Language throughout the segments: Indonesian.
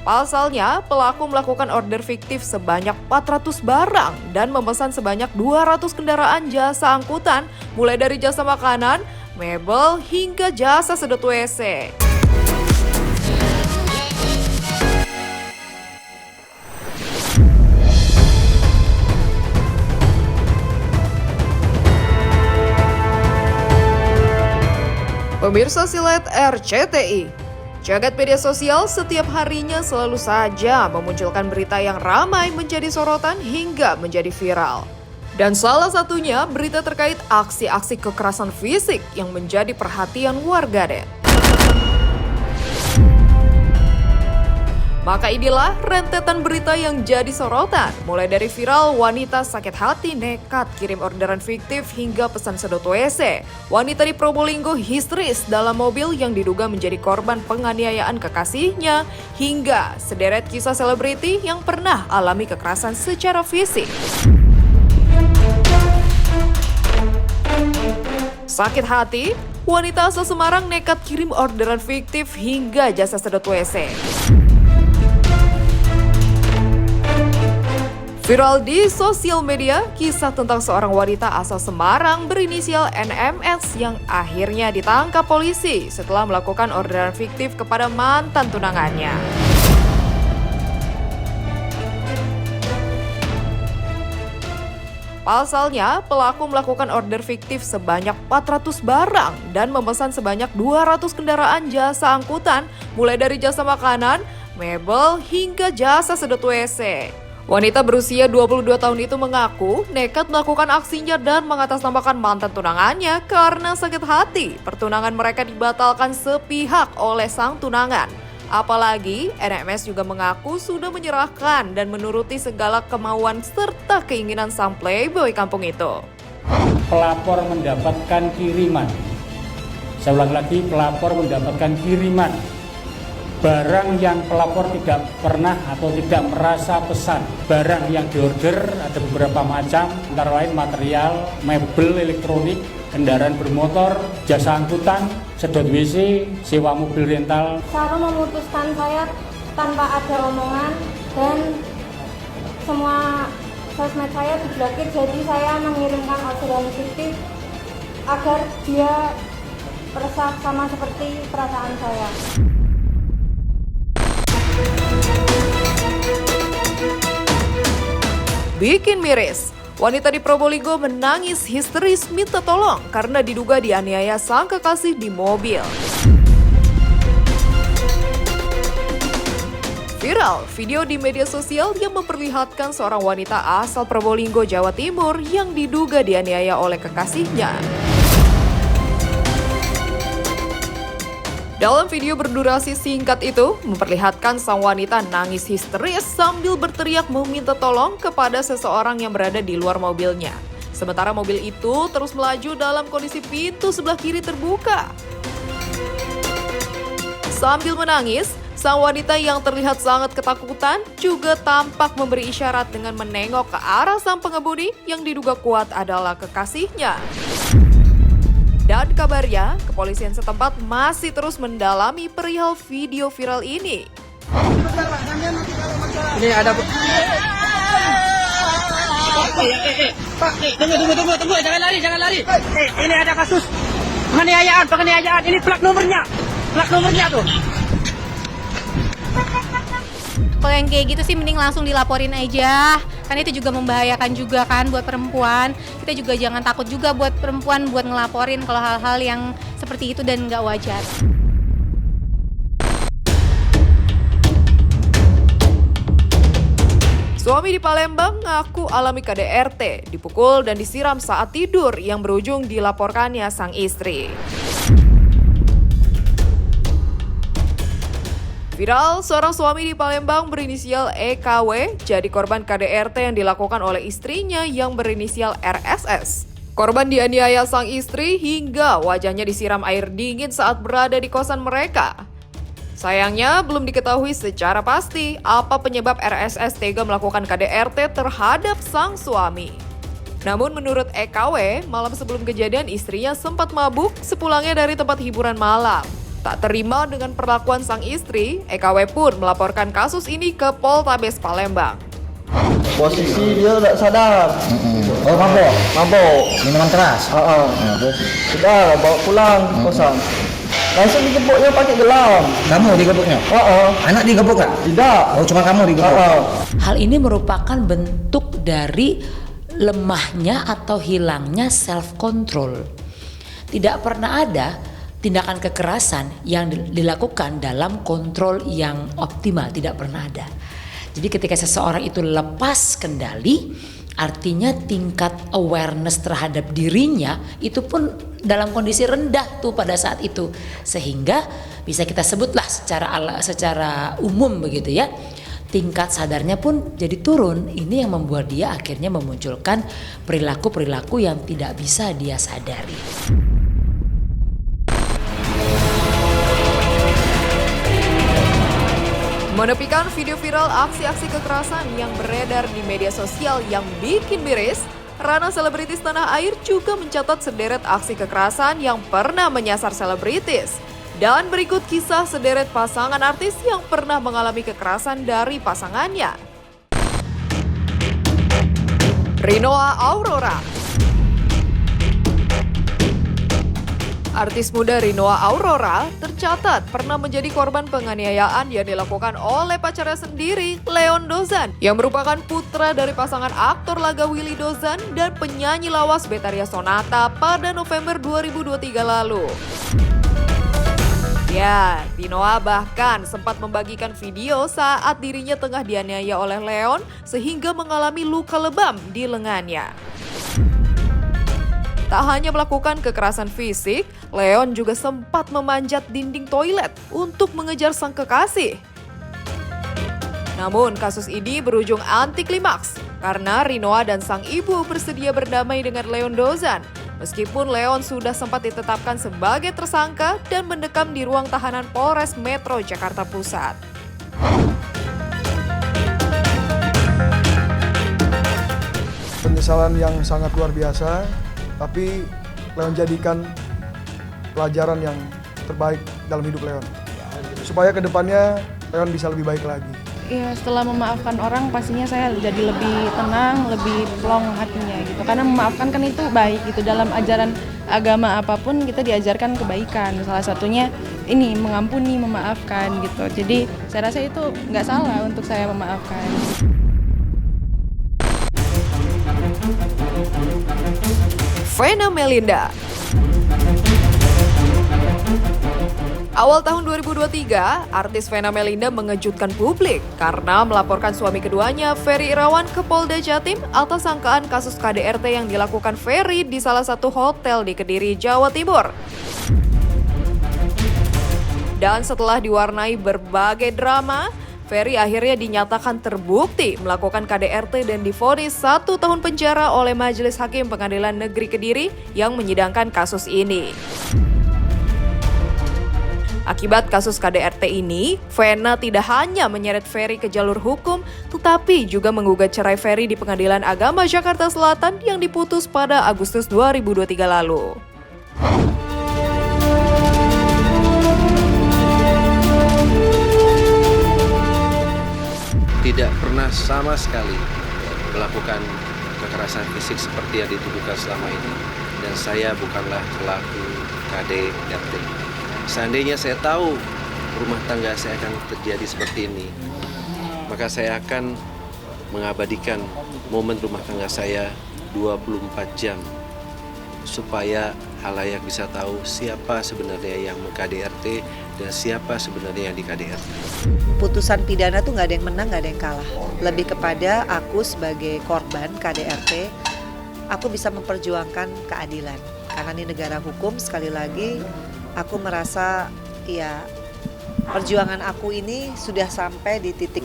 Pasalnya, pelaku melakukan order fiktif sebanyak 400 barang dan memesan sebanyak 200 kendaraan jasa angkutan, mulai dari jasa makanan, mebel, hingga jasa sedot WC. Pemirsa Silet RCTI, jagat media sosial setiap harinya selalu saja memunculkan berita yang ramai menjadi sorotan hingga menjadi viral. Dan salah satunya berita terkait aksi-aksi kekerasan fisik yang menjadi perhatian warganet. Maka inilah rentetan berita yang jadi sorotan, mulai dari viral wanita sakit hati nekat kirim orderan fiktif hingga pesan sedot WC. Wanita di Probolinggo histeris dalam mobil yang diduga menjadi korban penganiayaan kekasihnya, hingga sederet kisah selebriti yang pernah alami kekerasan secara fisik. Sakit hati, wanita asal Semarang nekat kirim orderan fiktif hingga jasa sedot WC. Viral di sosial media, kisah tentang seorang wanita asal Semarang berinisial NMS yang akhirnya ditangkap polisi setelah melakukan orderan fiktif kepada mantan tunangannya. Pasalnya, pelaku melakukan order fiktif sebanyak 400 barang dan memesan sebanyak 200 kendaraan jasa angkutan, mulai dari jasa makanan, mebel, hingga jasa sedot WC. Wanita berusia 22 tahun itu mengaku nekat melakukan aksinya dan mengatasnamakan mantan tunangannya karena sakit hati pertunangan mereka dibatalkan sepihak oleh sang tunangan. Apalagi NMS juga mengaku sudah menyerahkan dan menuruti segala kemauan serta keinginan sang playboy kampung itu. Pelapor mendapatkan kiriman. Saya ulang lagi, pelapor mendapatkan kiriman barang yang pelapor tidak pernah atau tidak merasa pesan. Barang yang diorder ada beberapa macam, antara lain material, mebel elektronik, kendaraan bermotor, jasa angkutan, sedot WC, sewa mobil rental. Cara memutuskan saya tanpa ada omongan dan semua sosmed saya diblokir, jadi saya mengirimkan orderan fiktif agar dia resah sama seperti perasaan saya. Bikin miris, wanita di Probolinggo menangis histeris minta tolong karena diduga dianiaya sang kekasih di mobil. Viral video di media sosial yang memperlihatkan seorang wanita asal Probolinggo, Jawa Timur yang diduga dianiaya oleh kekasihnya. Dalam video berdurasi singkat itu, memperlihatkan sang wanita nangis histeris sambil berteriak meminta tolong kepada seseorang yang berada di luar mobilnya. Sementara mobil itu terus melaju dalam kondisi pintu sebelah kiri terbuka. Sambil menangis, sang wanita yang terlihat sangat ketakutan juga tampak memberi isyarat dengan menengok ke arah sang pengemudi yang diduga kuat adalah kekasihnya. Dan kabarnya, kepolisian setempat masih terus mendalami perihal video viral ini. Ini ada Pak, tunggu, jangan lari. Ini ada kasus penganiayaan. Ini plat nomornya tuh. Kalau yang kayak gitu sih mending langsung dilaporin aja. Kan itu juga membahayakan juga kan buat perempuan. Kita juga jangan takut juga buat perempuan buat ngelaporin kalau hal-hal yang seperti itu dan nggak wajar. Suami di Palembang ngaku alami KDRT, dipukul dan disiram saat tidur yang berujung dilaporkannya sang istri. Viral, seorang suami di Palembang berinisial EKW jadi korban KDRT yang dilakukan oleh istrinya yang berinisial RSS. Korban dianiaya sang istri hingga wajahnya disiram air dingin saat berada di kosan mereka. Sayangnya, belum diketahui secara pasti apa penyebab RSS tega melakukan KDRT terhadap sang suami. Namun menurut EKW, malam sebelum kejadian istrinya sempat mabuk sepulangnya dari tempat hiburan malam. Tak terima dengan perlakuan sang istri, EKW pun melaporkan kasus ini ke Poltabes Palembang. Posisi dia tak sadar. Oh, mabok. Mabuk. Minuman keras. Terus sudah bawa pulang kosan. Langsung digebuknya pakai gelang. Kamu digebuknya? Anak digebuk tak? Tidak. Oh, cuma kamu digebuk. Hal ini merupakan bentuk dari lemahnya atau hilangnya self control. Tidak pernah ada tindakan kekerasan yang dilakukan dalam kontrol yang optimal, tidak pernah ada. Jadi ketika seseorang itu lepas kendali, artinya tingkat awareness terhadap dirinya itu pun dalam kondisi rendah tuh pada saat itu, sehingga bisa kita sebutlah secara umum begitu ya, tingkat sadarnya pun jadi turun. Ini yang membuat dia akhirnya memunculkan perilaku-perilaku yang tidak bisa dia sadari. Menepikan video viral aksi-aksi kekerasan yang beredar di media sosial yang bikin miris, ranah selebritis tanah air juga mencatat sederet aksi kekerasan yang pernah menyasar selebritis. Dan berikut kisah sederet pasangan artis yang pernah mengalami kekerasan dari pasangannya. Rinoa Aurora. Artis muda Rinoa Aurora tercatat pernah menjadi korban penganiayaan yang dilakukan oleh pacarnya sendiri, Leon Dozan, yang merupakan putra dari pasangan aktor laga Willy Dozan dan penyanyi lawas Betharia Sonata pada November 2023 lalu. Ya, Rinoa bahkan sempat membagikan video saat dirinya tengah dianiaya oleh Leon sehingga mengalami luka lebam di lengannya. Tak hanya melakukan kekerasan fisik, Leon juga sempat memanjat dinding toilet untuk mengejar sang kekasih. Namun kasus ini berujung anti klimaks karena Rinoa dan sang ibu bersedia berdamai dengan Leon Dozan. Meskipun Leon sudah sempat ditetapkan sebagai tersangka dan mendekam di ruang tahanan Polres Metro Jakarta Pusat. Penyesalan yang sangat luar biasa, tapi Leon jadikan pelajaran yang terbaik dalam hidup Leon. Supaya kedepannya Leon bisa lebih baik lagi. Ya, setelah memaafkan orang pastinya saya jadi lebih tenang, lebih plong hatinya gitu. Karena memaafkan kan itu baik gitu. Dalam ajaran agama apapun kita diajarkan kebaikan. Salah satunya ini mengampuni, memaafkan gitu. Jadi saya rasa itu nggak salah untuk saya memaafkan. Vena Melinda. Awal tahun 2023, artis Vena Melinda mengejutkan publik karena melaporkan suami keduanya, Ferry Irawan, ke Polda Jatim atas sangkaan kasus KDRT yang dilakukan Ferry di salah satu hotel di Kediri, Jawa Timur. Dan setelah diwarnai berbagai drama, Ferry akhirnya dinyatakan terbukti melakukan KDRT dan divonis 1 tahun penjara oleh Majelis Hakim Pengadilan Negeri Kediri yang menyidangkan kasus ini. Akibat kasus KDRT ini, Vena tidak hanya menyeret Ferry ke jalur hukum, tetapi juga menggugat cerai Ferry di Pengadilan Agama Jakarta Selatan yang diputus pada Agustus 2023 lalu. Tidak pernah sama sekali melakukan kekerasan fisik seperti yang dituduhkan selama ini. Dan saya bukanlah pelaku KDRT. Seandainya saya tahu rumah tangga saya akan terjadi seperti ini, maka saya akan mengabadikan momen rumah tangga saya 24 jam supaya halayak bisa tahu siapa sebenarnya yang meng-KDRT dan siapa sebenarnya yang di-KDRT. Putusan pidana tuh nggak ada yang menang, nggak ada yang kalah. Lebih kepada aku sebagai korban KDRT, aku bisa memperjuangkan keadilan. Karena ini negara hukum, sekali lagi aku merasa ya perjuangan aku ini sudah sampai di titik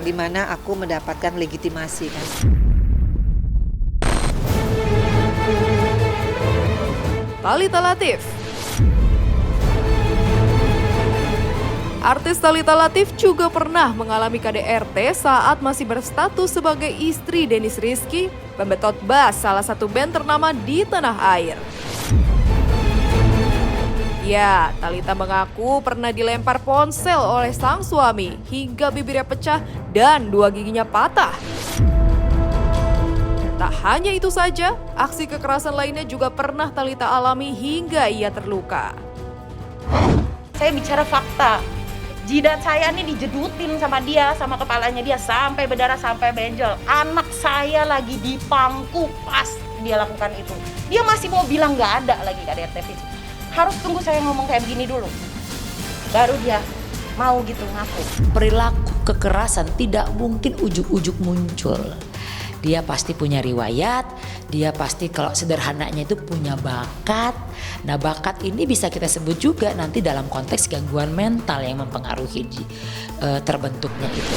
di mana aku mendapatkan legitimasi kan. Thalita Latif. Artis Thalita Latif juga pernah mengalami KDRT saat masih berstatus sebagai istri Dennis Rizky, pembetot bass salah satu band ternama di tanah air. Ya, Thalita mengaku pernah dilempar ponsel oleh sang suami hingga bibirnya pecah dan 2 giginya patah. Tak hanya itu saja, aksi kekerasan lainnya juga pernah Thalita alami hingga ia terluka. Saya bicara fakta. Jidat saya ini dijedutin sama dia, sama kepalanya dia sampai berdarah, sampai benjol. Anak saya lagi di pangku pas dia lakukan itu. Dia masih mau bilang nggak ada lagi KDRT fisik. Harus tunggu saya ngomong kayak begini dulu, baru dia mau gitu ngaku. Perilaku kekerasan tidak mungkin ujuk-ujuk muncul. Dia pasti punya riwayat, dia pasti kalau sederhananya itu punya bakat. Nah, bakat ini bisa kita sebut juga nanti dalam konteks gangguan mental yang mempengaruhi terbentuknya itu.